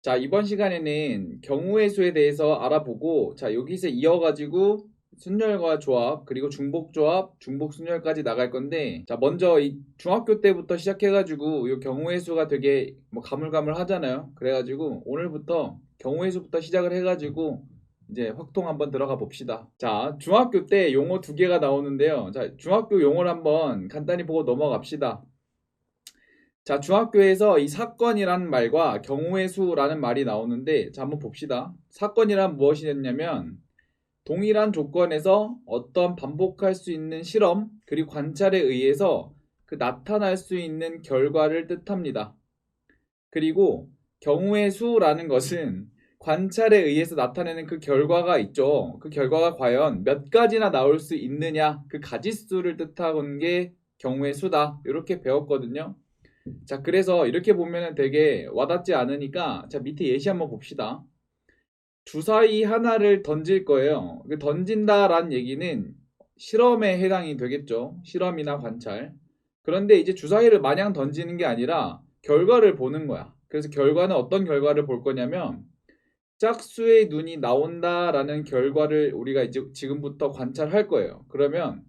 자, 이번 시간에는 경우의 수에 대해서 알아보고, 자, 여기서 이어가지고 순열과 조합, 그리고 중복 조합, 중복 순열까지 나갈 건데, 자, 먼저 이 중학교 때부터 시작해가지고, 이 경우의 수가 되게 뭐 가물가물 하잖아요. 그래가지고 오늘부터 경우의 수부터 시작을 해가지고, 이제 확통 한번 들어가 봅시다. 자, 중학교 때 용어 두 개가 나오는데요. 자, 중학교 용어를 한번 간단히 보고 넘어갑시다. 자, 중학교에서 이 사건이라는 말과 경우의 수라는 말이 나오는데, 자, 한번 봅시다. 사건이란 무엇이냐면, 동일한 조건에서 어떤 반복할 수 있는 실험, 그리고 관찰에 의해서 그 나타날 수 있는 결과를 뜻합니다. 그리고 경우의 수라는 것은 관찰에 의해서 나타내는 그 결과가 있죠. 그 결과가 과연 몇 가지나 나올 수 있느냐, 그 가지수를 뜻하는 게 경우의 수다. 이렇게 배웠거든요. 자, 그래서 이렇게 보면은 되게 와닿지 않으니까, 자, 밑에 예시 한번 봅시다. 주사위 하나를 던질 거예요. 그 던진다라는 얘기는 실험에 해당이 되겠죠. 실험이나 관찰. 그런데 이제 주사위를 마냥 던지는 게 아니라 결과를 보는 거야. 그래서 결과는 어떤 결과를 볼 거냐면, 짝수의 눈이 나온다라는 결과를 우리가 이제 지금부터 관찰할 거예요. 그러면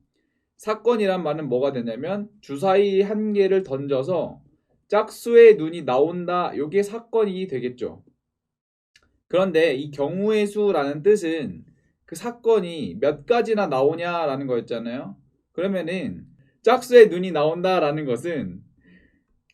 사건이란 말은 뭐가 되냐면, 주사위 한 개를 던져서 짝수의 눈이 나온다. 요게 사건이 되겠죠. 그런데 이 경우의 수라는 뜻은 그 사건이 몇 가지나 나오냐라는 거였잖아요. 그러면은 짝수의 눈이 나온다라는 것은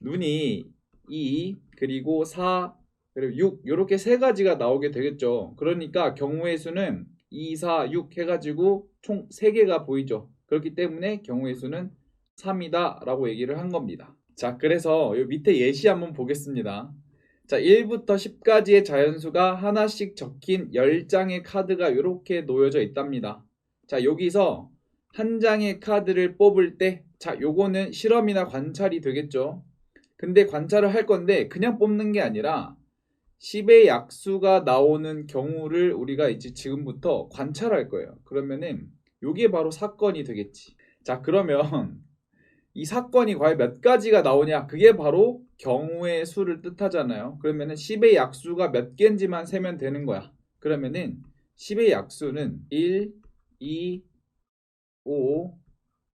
눈이 2 그리고 4 그리고 6 이렇게 세 가지가 나오게 되겠죠. 그러니까 경우의 수는 2, 4, 6 해가지고 총 3개가 보이죠. 그렇기 때문에 경우의 수는 3이다 라고 얘기를 한 겁니다. 자, 그래서 요 밑에 예시 한번 보겠습니다. 자, 1부터 10까지의 자연수가 하나씩 적힌 10장의 카드가 이렇게 놓여져 있답니다. 자, 여기서 한 장의 카드를 뽑을 때, 자, 요거는 실험이나 관찰이 되겠죠. 근데 관찰을 할 건데 그냥 뽑는 게 아니라 10의 약수가 나오는 경우를 우리가 이제 지금부터 관찰할 거예요. 그러면은 요게 바로 사건이 되겠지. 자, 그러면 이 사건이 과연 몇 가지가 나오냐? 그게 바로 경우의 수를 뜻하잖아요. 그러면은 10의 약수가 몇 개인지만 세면 되는 거야. 그러면은 10의 약수는 1, 2, 5,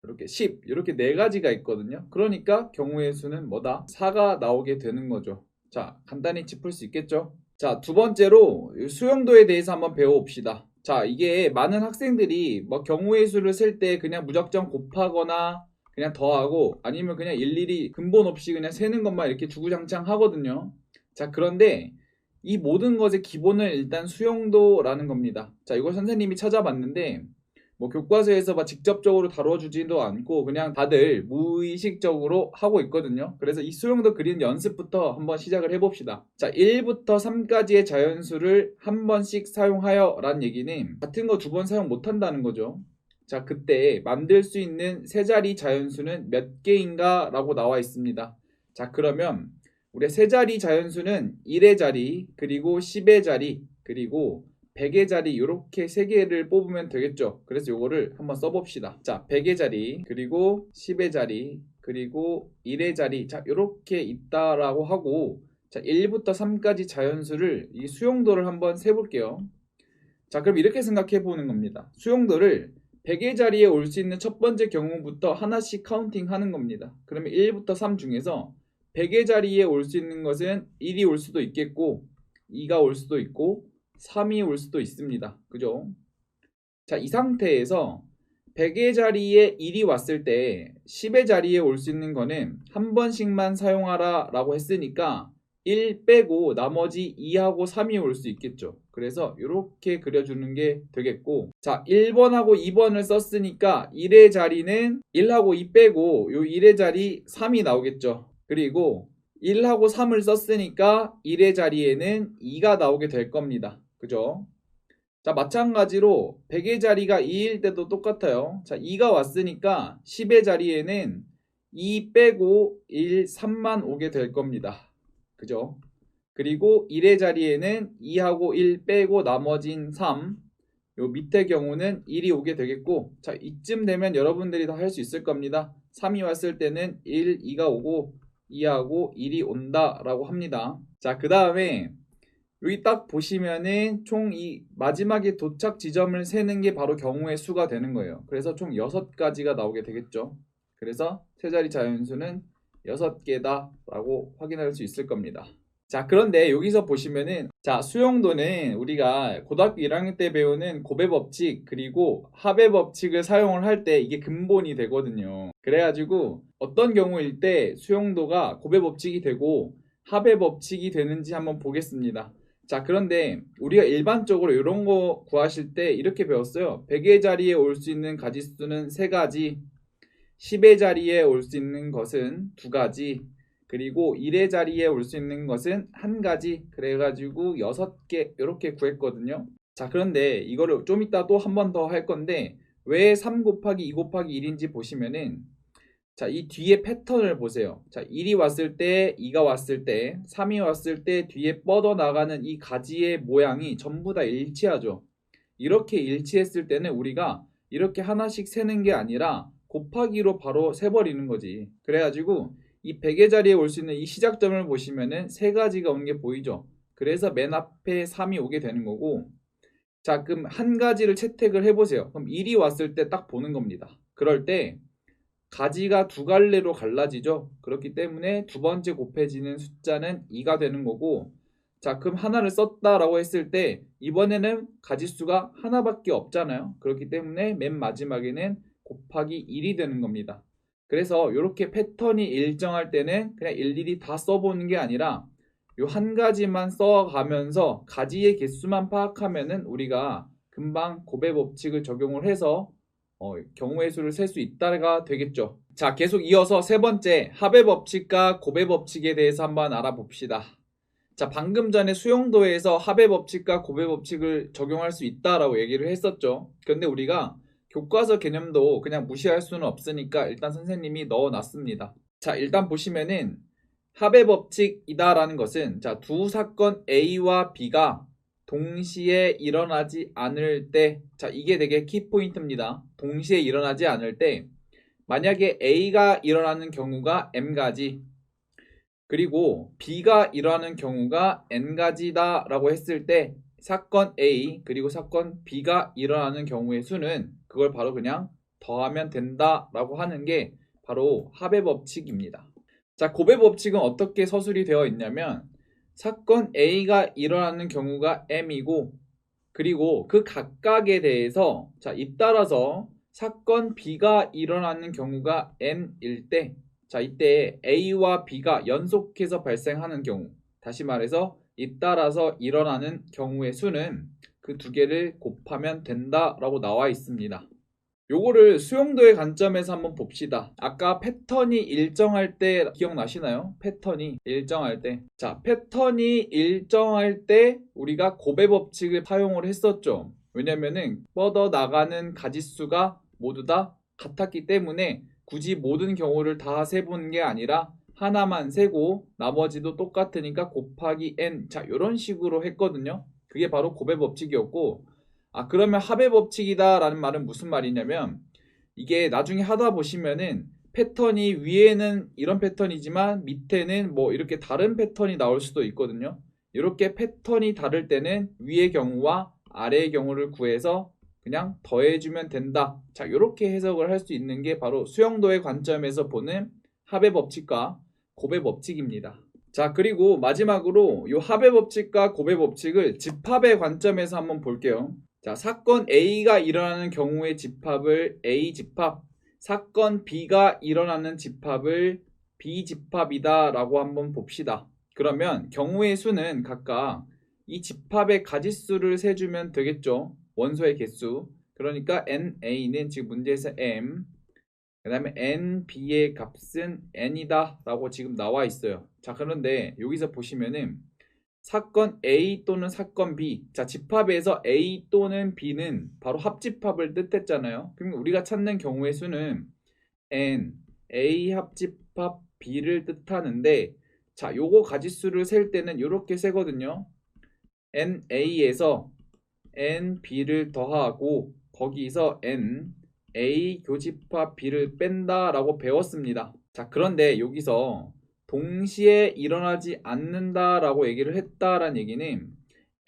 이렇게 10 이렇게 네 가지가 있거든요. 그러니까 경우의 수는 뭐다? 4가 나오게 되는 거죠. 자, 간단히 짚을 수 있겠죠? 자, 두 번째로 수용도에 대해서 한번 배워봅시다. 자, 이게 많은 학생들이 뭐 경우의 수를 셀 때 그냥 무작정 곱하거나 그냥 더하고 아니면 그냥 일일이 근본 없이 그냥 세는 것만 이렇게 주구장창 하거든요. 자, 그런데 이 모든 것의 기본은 일단 수용도라는 겁니다. 자, 이걸 선생님이 찾아봤는데 뭐 교과서에서 막 직접적으로 다뤄주지도 않고 그냥 다들 무의식적으로 하고 있거든요. 그래서 이 수용도 그리는 연습부터 한번 시작을 해봅시다. 자, 1부터 3까지의 자연수를 한 번씩 사용하여 라는 얘기는 같은 거 두 번 사용 못 한다는 거죠. 자, 그때 만들 수 있는 세 자리 자연수는 몇 개인가 라고 나와 있습니다. 자, 그러면 우리 세 자리 자연수는 1의 자리, 그리고 10의 자리, 그리고 100의 자리 이렇게 세 개를 뽑으면 되겠죠. 그래서 요거를 한번 써봅시다. 자, 100의 자리, 그리고 10의 자리, 그리고 1의 자리. 자, 이렇게 있다라고 하고, 자, 1부터 3까지 자연수를 이 수용도를 한번 세볼게요. 자, 그럼 이렇게 생각해 보는 겁니다. 수용도를 100의 자리에 올 수 있는 첫 번째 경우부터 하나씩 카운팅 하는 겁니다. 그러면 1부터 3 중에서 100의 자리에 올 수 있는 것은 1이 올 수도 있겠고, 2가 올 수도 있고, 3이 올 수도 있습니다. 그죠? 자, 이 상태에서 100의 자리에 1이 왔을 때 10의 자리에 올 수 있는 거는 한 번씩만 사용하라 라고 했으니까 1 빼고 나머지 2하고 3이 올 수 있겠죠. 그래서 이렇게 그려주는 게 되겠고, 자, 1번하고 2번을 썼으니까 1의 자리는 1하고 2 빼고 요 1의 자리 3이 나오겠죠. 그리고 1하고 3을 썼으니까 1의 자리에는 2가 나오게 될 겁니다. 그죠? 자, 마찬가지로 100의 자리가 2일 때도 똑같아요. 자, 2가 왔으니까 10의 자리에는 2 빼고 1, 3만 오게 될 겁니다. 그죠? 그리고 1의 자리에는 2하고 1 빼고 나머진 3. 요 밑에 경우는 1이 오게 되겠고, 자, 이쯤 되면 여러분들이 다 할 수 있을 겁니다. 3이 왔을 때는 1, 2가 오고 2하고 1이 온다라고 합니다. 자, 그 다음에 여기 딱 보시면은 총 이 마지막에 도착 지점을 세는 게 바로 경우의 수가 되는 거예요. 그래서 총 6가지가 나오게 되겠죠. 그래서 세 자리 자연수는 6개다 라고 확인할 수 있을 겁니다. 자, 그런데 여기서 보시면은 자, 수용도는 우리가 고등학교 1학년 때 배우는 곱의 법칙 그리고 합의 법칙을 사용을 할 때 이게 근본이 되거든요. 그래가지고 어떤 경우일 때 수용도가 곱의 법칙이 되고 합의 법칙이 되는지 한번 보겠습니다. 자, 그런데 우리가 일반적으로 이런 거 구하실 때 이렇게 배웠어요. 100의 자리에 올 수 있는 가지수는 3가지, 10의 자리에 올 수 있는 것은 2가지, 그리고 1의 자리에 올 수 있는 것은 1가지. 그래가지고 6개 이렇게 구했거든요. 자, 그런데 이거를 좀 이따 또 한 번 더 할 건데 왜 3 곱하기 2 곱하기 1인지 보시면은 자, 이 뒤에 패턴을 보세요. 자, 1이 왔을 때, 2가 왔을 때, 3이 왔을 때 뒤에 뻗어나가는 이 가지의 모양이 전부 다 일치하죠. 이렇게 일치했을 때는 우리가 이렇게 하나씩 세는 게 아니라 곱하기로 바로 세버리는 거지. 그래가지고 이 100의 자리에 올 수 있는 이 시작점을 보시면은 3가지가 오는 게 보이죠. 그래서 맨 앞에 3이 오게 되는 거고, 자, 그럼 한 가지를 채택을 해보세요. 그럼 1이 왔을 때 딱 보는 겁니다. 그럴 때 가지가 2갈래로 갈라지죠. 그렇기 때문에 두 번째 곱해지는 숫자는 2가 되는 거고, 자, 그럼 하나를 썼다라고 했을 때 이번에는 가지수가 하나밖에 없잖아요. 그렇기 때문에 맨 마지막에는 곱하기 1이 되는 겁니다. 그래서 이렇게 패턴이 일정할 때는 그냥 일일이 다 써보는 게 아니라 요 한 가지만 써가면서 가지의 개수만 파악하면은 우리가 금방 곱의 법칙을 적용을 해서 경우의 수를 셀 수 있다가 되겠죠. 자, 계속 이어서 세 번째 합의 법칙과 곱의 법칙에 대해서 한번 알아봅시다. 자, 방금 전에 수용도에서 합의 법칙과 곱의 법칙을 적용할 수 있다라고 얘기를 했었죠. 그런데 우리가 교과서 개념도 그냥 무시할 수는 없으니까 일단 선생님이 넣어놨습니다. 자, 일단 보시면은 합의 법칙이다라는 것은 자, 두 사건 A와 B가 동시에 일어나지 않을 때, 자, 이게 되게 키포인트입니다. 동시에 일어나지 않을 때, 만약에 A가 일어나는 경우가 M가지, 그리고 B가 일어나는 경우가 N가지다 라고 했을 때, 사건 A 그리고 사건 B가 일어나는 경우의 수는 그걸 바로 그냥 더하면 된다 라고 하는 게 바로 합의 법칙입니다. 자, 곱의 법칙은 어떻게 서술이 되어 있냐면 사건 A가 일어나는 경우가 M이고, 그리고 그 각각에 대해서 자, 잇따라서 사건 B가 일어나는 경우가 N일 때, 자, 이때 A와 B가 연속해서 발생하는 경우, 다시 말해서 잇따라서 일어나는 경우의 수는 그 두 개를 곱하면 된다라고 나와 있습니다. 요거를 수용도의 관점에서 한번 봅시다. 아까 패턴이 일정할 때 기억나시나요? 패턴이 일정할 때. 자, 패턴이 일정할 때 우리가 곱의 법칙을 사용을 했었죠. 왜냐면은 뻗어나가는 가지수가 모두 다 같았기 때문에 굳이 모든 경우를 다 세보는 게 아니라 하나만 세고 나머지도 똑같으니까 곱하기 n. 자, 이런 식으로 했거든요. 그게 바로 곱의 법칙이었고, 아, 그러면 합의 법칙이다 라는 말은 무슨 말이냐면 이게 나중에 하다 보시면은 패턴이 위에는 이런 패턴이지만 밑에는 뭐 이렇게 다른 패턴이 나올 수도 있거든요. 이렇게 패턴이 다를 때는 위의 경우와 아래의 경우를 구해서 그냥 더해주면 된다. 자, 이렇게 해석을 할 수 있는 게 바로 수용도의 관점에서 보는 합의 법칙과 곱의 법칙입니다. 자, 그리고 마지막으로 이 합의 법칙과 곱의 법칙을 집합의 관점에서 한번 볼게요. 자, 사건 A가 일어나는 경우의 집합을 A집합, 사건 B가 일어나는 집합을 B집합이다 라고 한번 봅시다. 그러면 경우의 수는 각각 이 집합의 가지수를 세주면 되겠죠. 원소의 개수. 그러니까 NA는 지금 문제에서 M, 그 다음에 NB의 값은 N이다 라고 지금 나와 있어요. 자, 그런데 여기서 보시면은 사건 A 또는 사건 B. 자, 집합에서 A 또는 B는 바로 합집합을 뜻했잖아요. 그럼 우리가 찾는 경우의 수는 N, A 합집합 B를 뜻하는데, 자, 요거 가지수를 셀 때는 이렇게 세거든요. NA에서 NB를 더하고 거기서 NA 교집합 B를 뺀다라고 배웠습니다. 자, 그런데 여기서 동시에 일어나지 않는다라고 얘기를 했다라는 얘기는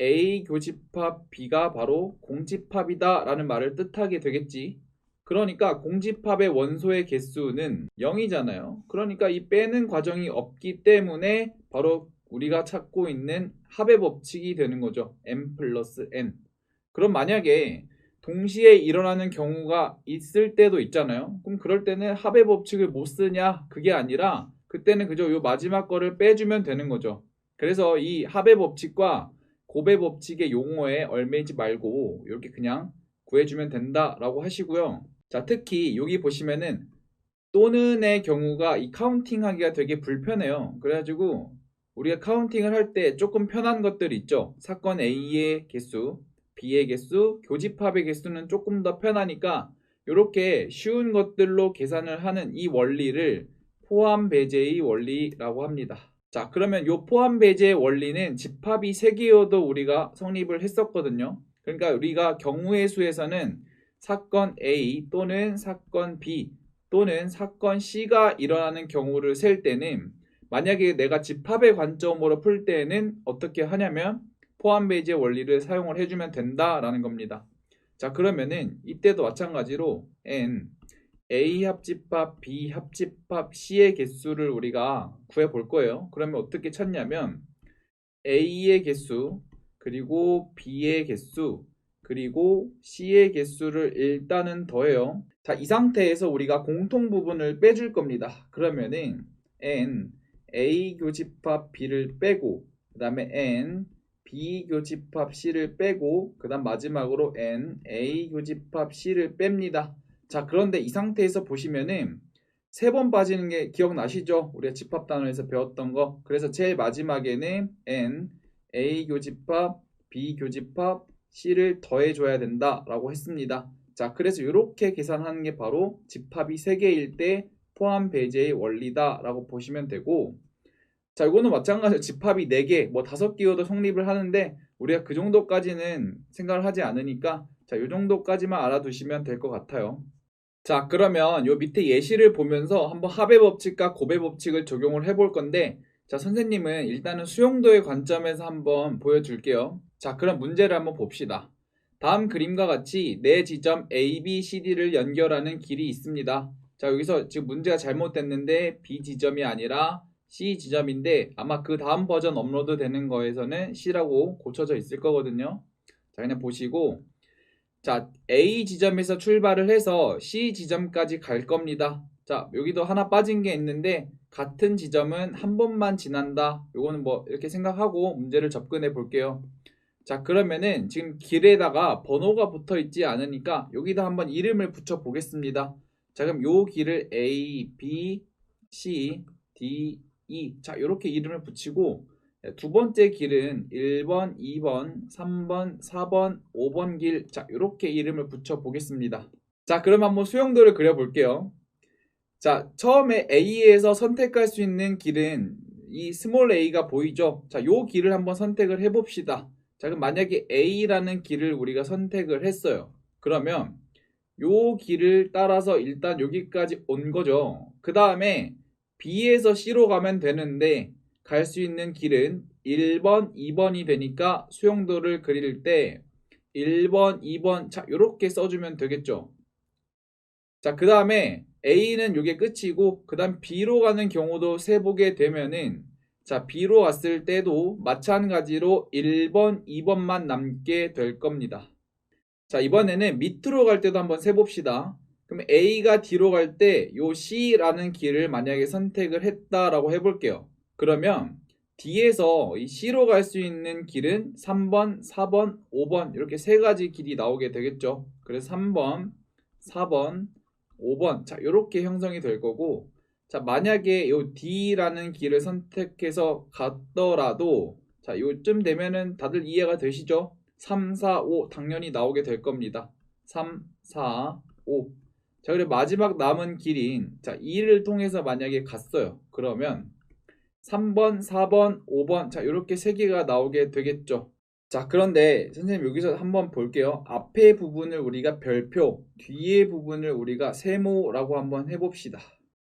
A 교집합 B가 바로 공집합이다 라는 말을 뜻하게 되겠지. 그러니까 공집합의 원소의 개수는 0이잖아요. 그러니까 이 빼는 과정이 없기 때문에 바로 우리가 찾고 있는 합의 법칙이 되는 거죠. m 플러스 n. 그럼 만약에 동시에 일어나는 경우가 있을 때도 있잖아요. 그럼 그럴 때는 합의 법칙을 못 쓰냐? 그게 아니라 그때는 그저 요 마지막 거를 빼주면 되는 거죠. 그래서 이 합의 법칙과 곱의 법칙의 용어에 얽매이지 말고 이렇게 그냥 구해주면 된다라고 하시고요. 자, 특히 여기 보시면은 또는의 경우가 이 카운팅 하기가 되게 불편해요. 그래가지고 우리가 카운팅을 할 때 조금 편한 것들이 있죠. 사건 A의 개수, B의 개수, 교집합의 개수는 조금 더 편하니까 이렇게 쉬운 것들로 계산을 하는 이 원리를 포함 배제의 원리라고 합니다. 자, 그러면 이 포함 배제의 원리는 집합이 3개여도 우리가 성립을 했었거든요. 그러니까 우리가 경우의 수에서는 사건 A 또는 사건 B 또는 사건 C가 일어나는 경우를 셀 때는 만약에 내가 집합의 관점으로 풀 때는 어떻게 하냐면 포함 배제 원리를 사용을 해주면 된다라는 겁니다. 자, 그러면은 이때도 마찬가지로 n A 합집합, B 합집합, C의 개수를 우리가 구해 볼 거예요. 그러면 어떻게 찾냐면 A의 개수, 그리고 B의 개수, 그리고 C의 개수를 일단은 더해요. 자, 이 상태에서 우리가 공통 부분을 빼줄 겁니다. 그러면은 n A 교집합 B를 빼고 그 다음에 n B 교집합 C를 빼고 그 다음 마지막으로 n A 교집합 C를 뺍니다. 자, 그런데 이 상태에서 보시면은 3번 빠지는 게 기억나시죠? 우리가 집합 단원에서 배웠던 거. 그래서 제일 마지막에는 n A 교집합 B 교집합 C를 더해줘야 된다라고 했습니다. 자, 그래서 이렇게 계산하는 게 바로 집합이 3개일 때 포함 배제의 원리다라고 보시면 되고, 자, 이거는 마찬가지로 집합이 4개, 뭐 5개여도 성립을 하는데 우리가 그 정도까지는 생각을 하지 않으니까 자, 이 정도까지만 알아두시면 될 것 같아요. 자, 그러면 요 밑에 예시를 보면서 한번 합의 법칙과 곱의 법칙을 적용을 해볼 건데, 자, 선생님은 일단은 수용도의 관점에서 한번 보여줄게요. 자, 그럼 문제를 한번 봅시다. 다음 그림과 같이 네 지점 A, B, C, D를 연결하는 길이 있습니다. 자, 여기서 지금 문제가 잘못됐는데 B 지점이 아니라 C 지점인데 아마 그 다음 버전 업로드 되는 거에서는 C라고 고쳐져 있을 거거든요. 자, 그냥 보시고, 자, A 지점에서 출발을 해서 C 지점까지 갈 겁니다. 자, 여기도 하나 빠진 게 있는데 같은 지점은 한 번만 지난다. 요거는 뭐 이렇게 생각하고 문제를 접근해 볼게요. 자, 그러면은 지금 길에다가 번호가 붙어 있지 않으니까 여기다 한번 이름을 붙여 보겠습니다. 자, 그럼 요 길을 A, B, C, D, E. 자, 이렇게 이름을 붙이고 두 번째 길은 1번, 2번, 3번, 4번, 5번 길. 자, 이렇게 이름을 붙여 보겠습니다. 자, 그럼 한번 수용도를 그려 볼게요. 자, 처음에 A에서 선택할 수 있는 길은 이 스몰 a가 보이죠? 자, 요 길을 한번 선택을 해 봅시다. 자, 그럼 만약에 A라는 길을 우리가 선택을 했어요. 그러면 요 길을 따라서 일단 여기까지 온 거죠. 그 다음에 B에서 C로 가면 되는데 갈 수 있는 길은 1번, 2번이 되니까 수용도를 그릴 때 1번, 2번, 자, 요렇게 써주면 되겠죠. 자, 그 다음에 A는 요게 끝이고, 그 다음 B로 가는 경우도 세보게 되면은, 자, B로 왔을 때도 마찬가지로 1번, 2번만 남게 될 겁니다. 자, 이번에는 밑으로 갈 때도 한번 세봅시다. 그럼 A가 D로 갈 때 요 C라는 길을 만약에 선택을 했다라고 해볼게요. 그러면 D에서 이 C로 갈 수 있는 길은 3번, 4번, 5번 이렇게 세 가지 길이 나오게 되겠죠. 그래서 3번, 4번, 5번 자, 이렇게 형성이 될 거고, 자, 만약에 요 D라는 길을 선택해서 갔더라도 자, 요쯤 되면은 다들 이해가 되시죠? 3, 4, 5 당연히 나오게 될 겁니다. 3, 4, 5. 자, 그리고 마지막 남은 길인 자, 2를 통해서 만약에 갔어요. 그러면 3번, 4번, 5번 자, 이렇게 세 개가 나오게 되겠죠. 자, 그런데 선생님 여기서 한번 볼게요. 앞에 부분을 우리가 별표, 뒤에 부분을 우리가 세모라고 한번 해봅시다.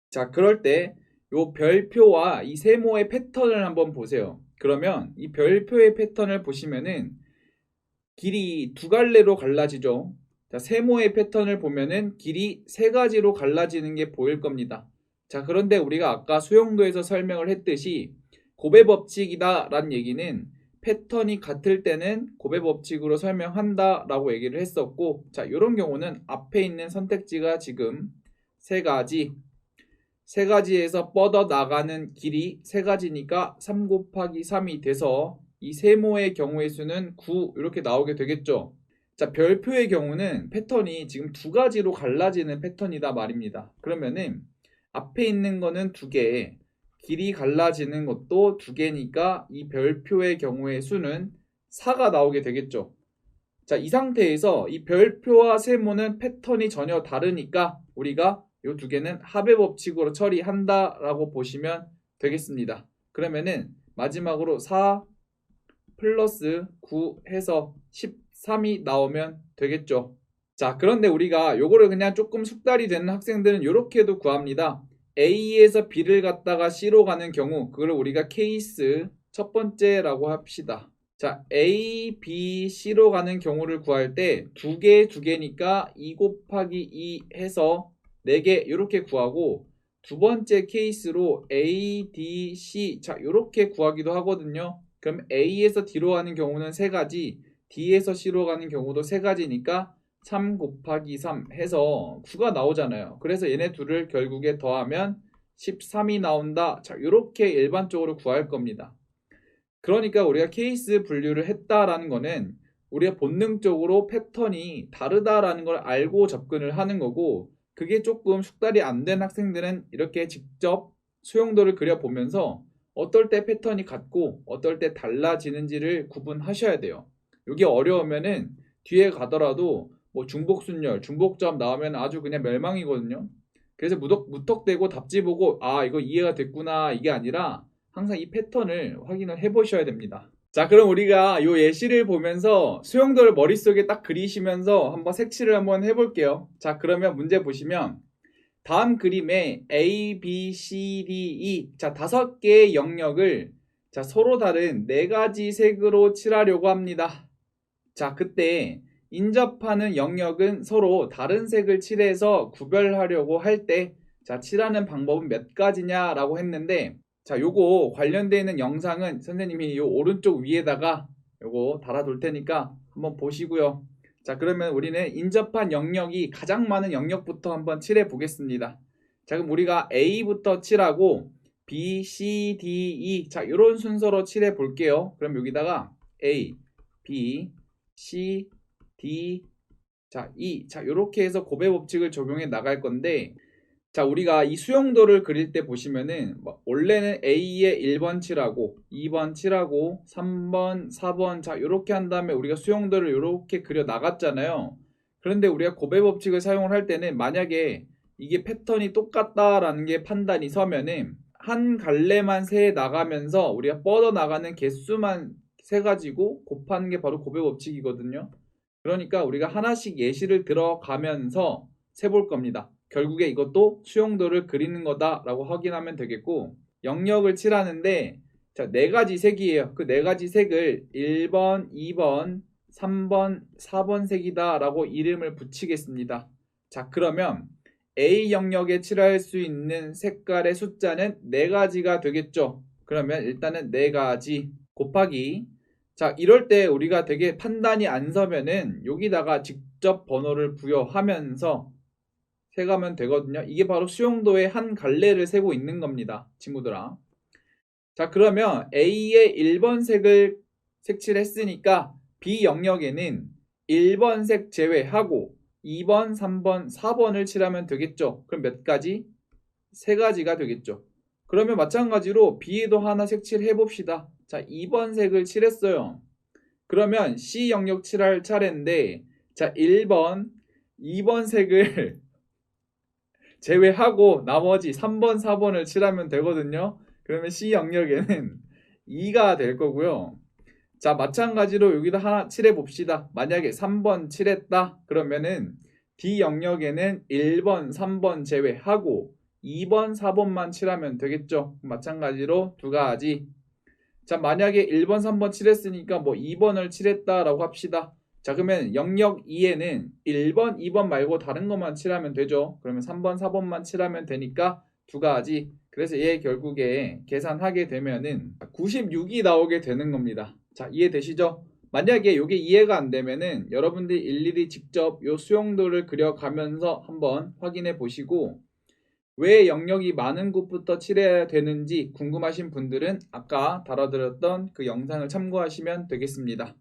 자, 그럴 때 요 별표와 이 세모의 패턴을 한번 보세요. 그러면 이 별표의 패턴을 보시면은 길이 두 갈래로 갈라지죠. 자, 세모의 패턴을 보면은 길이 세 가지로 갈라지는 게 보일 겁니다. 자, 그런데 우리가 아까 수용도에서 설명을 했듯이 곱의 법칙이다 라는 얘기는 패턴이 같을 때는 곱의 법칙으로 설명한다 라고 얘기를 했었고, 자, 이런 경우는 앞에 있는 선택지가 지금 세 가지에서 뻗어 나가는 길이 세 가지니까 3 곱하기 3이 돼서 이 세모의 경우의 수는 9 이렇게 나오게 되겠죠. 자, 별표의 경우는 패턴이 지금 두 가지로 갈라지는 패턴이다 말입니다. 그러면은 앞에 있는 거는 두 개, 길이 갈라지는 것도 두 개니까 이 별표의 경우의 수는 4가 나오게 되겠죠. 자, 이 상태에서 이 별표와 세모는 패턴이 전혀 다르니까 우리가 이 두 개는 합의 법칙으로 처리한다라고 보시면 되겠습니다. 그러면은 마지막으로 4 플러스 9 해서 13이 나오면 되겠죠. 자, 그런데 우리가 요거를 그냥 조금 숙달이 되는 학생들은 이렇게도 구합니다. A에서 B를 갖다가 C로 가는 경우, 그걸 우리가 케이스 첫 번째라고 합시다. 자, A, B, C로 가는 경우를 구할 때 두 개니까 2 곱하기 2 해서 4개 이렇게 구하고, 두 번째 케이스로 A, D, C, 자, 이렇게 구하기도 하거든요. 그럼 A에서 D로 가는 경우는 세 가지, D에서 C로 가는 경우도 세 가지니까 3 곱하기 3 해서 9가 나오잖아요. 그래서 얘네 둘을 결국에 더하면 13이 나온다. 자, 이렇게 일반적으로 구할 겁니다. 그러니까 우리가 케이스 분류를 했다라는 거는 우리가 본능적으로 패턴이 다르다라는 걸 알고 접근을 하는 거고, 그게 조금 숙달이 안 된 학생들은 이렇게 직접 수용도를 그려보면서 어떨 때 패턴이 같고 어떨 때 달라지는지를 구분하셔야 돼요. 이게 어려우면은 뒤에 가더라도 뭐 중복순열, 중복점 나오면 아주 그냥 멸망이거든요. 그래서 무턱대고 답지 보고 아 이거 이해가 됐구나 이게 아니라 항상 이 패턴을 확인을 해보셔야 됩니다. 자, 그럼 우리가 이 예시를 보면서 수용도를 머릿속에 딱 그리시면서 한번 색칠을 한번 해볼게요. 자, 그러면 문제 보시면 다음 그림에 A, B, C, D, E 자 5개의 영역을 자 서로 다른 4가지 색으로 칠하려고 합니다. 자, 그때 인접하는 영역은 서로 다른 색을 칠해서 구별하려고 할 때 자 칠하는 방법은 몇 가지냐라고 했는데, 자 요거 관련되어 있는 영상은 선생님이 요 오른쪽 위에다가 요거 달아둘 테니까 한번 보시고요. 자, 그러면 우리는 인접한 영역이 가장 많은 영역부터 한번 칠해 보겠습니다. 자, 그럼 우리가 A부터 칠하고 B, C, D, E 자 요런 순서로 칠해 볼게요. 그럼 여기다가 A, B, C, D, 자, E 자 요렇게 해서 곱의 법칙을 적용해 나갈 건데, 자 우리가 이 수용도를 그릴 때 보시면은 원래는 A에 1번 칠하고 2번 칠하고 3번 4번 자 요렇게 한 다음에 우리가 수용도를 요렇게 그려 나갔잖아요. 그런데 우리가 곱의 법칙을 사용을 할 때는 만약에 이게 패턴이 똑같다라는 게 판단이 서면은 한 갈래만 세 나가면서 우리가 뻗어 나가는 개수만 세 가지고 곱하는 게 바로 곱의 법칙이거든요. 그러니까 우리가 하나씩 예시를 들어가면서 세볼 겁니다. 결국에 이것도 수용도를 그리는 거다라고 확인하면 되겠고, 영역을 칠하는데 자, 4가지 색이에요. 그 4가지 색을 1번, 2번, 3번, 4번 색이다 라고 이름을 붙이겠습니다. 자, 그러면 A 영역에 칠할 수 있는 색깔의 숫자는 4가지가 되겠죠. 그러면 일단은 4가지 곱하기, 자 이럴 때 우리가 되게 판단이 안 서면은 여기다가 직접 번호를 부여하면서 세가면 되거든요. 이게 바로 수용도의 한 갈래를 세고 있는 겁니다, 친구들아. 자, 그러면 A의 1번 색을 색칠했으니까 B 영역에는 1번 색 제외하고 2번, 3번, 4번을 칠하면 되겠죠. 그럼 몇 가지? 3가지가 되겠죠. 그러면 마찬가지로 B에도 하나 색칠해 봅시다. 자, 2번 색을 칠했어요. 그러면 C 영역 칠할 차례인데, 자 1번, 2번 색을 제외하고 나머지 3번, 4번을 칠하면 되거든요. 그러면 C 영역에는 2가 될 거고요. 자, 마찬가지로 여기다 하나 칠해 봅시다. 만약에 3번 칠했다 그러면은 D 영역에는 1번, 3번 제외하고 2번, 4번만 칠하면 되겠죠. 마찬가지로 2가지. 자, 만약에 1번, 3번 칠했으니까 뭐 2번을 칠했다라고 합시다. 자, 그러면 영역 2에는 1번, 2번 말고 다른 것만 칠하면 되죠. 그러면 3번, 4번만 칠하면 되니까 두 가지. 그래서 얘 결국에 계산하게 되면은 96이 나오게 되는 겁니다. 자, 이해되시죠? 만약에 이게 이해가 안 되면은 여러분들이 일일이 직접 요 수용도를 그려가면서 한번 확인해 보시고, 왜 영역이 많은 곳부터 칠해야 되는지 궁금하신 분들은 아까 다뤄드렸던 그 영상을 참고하시면 되겠습니다.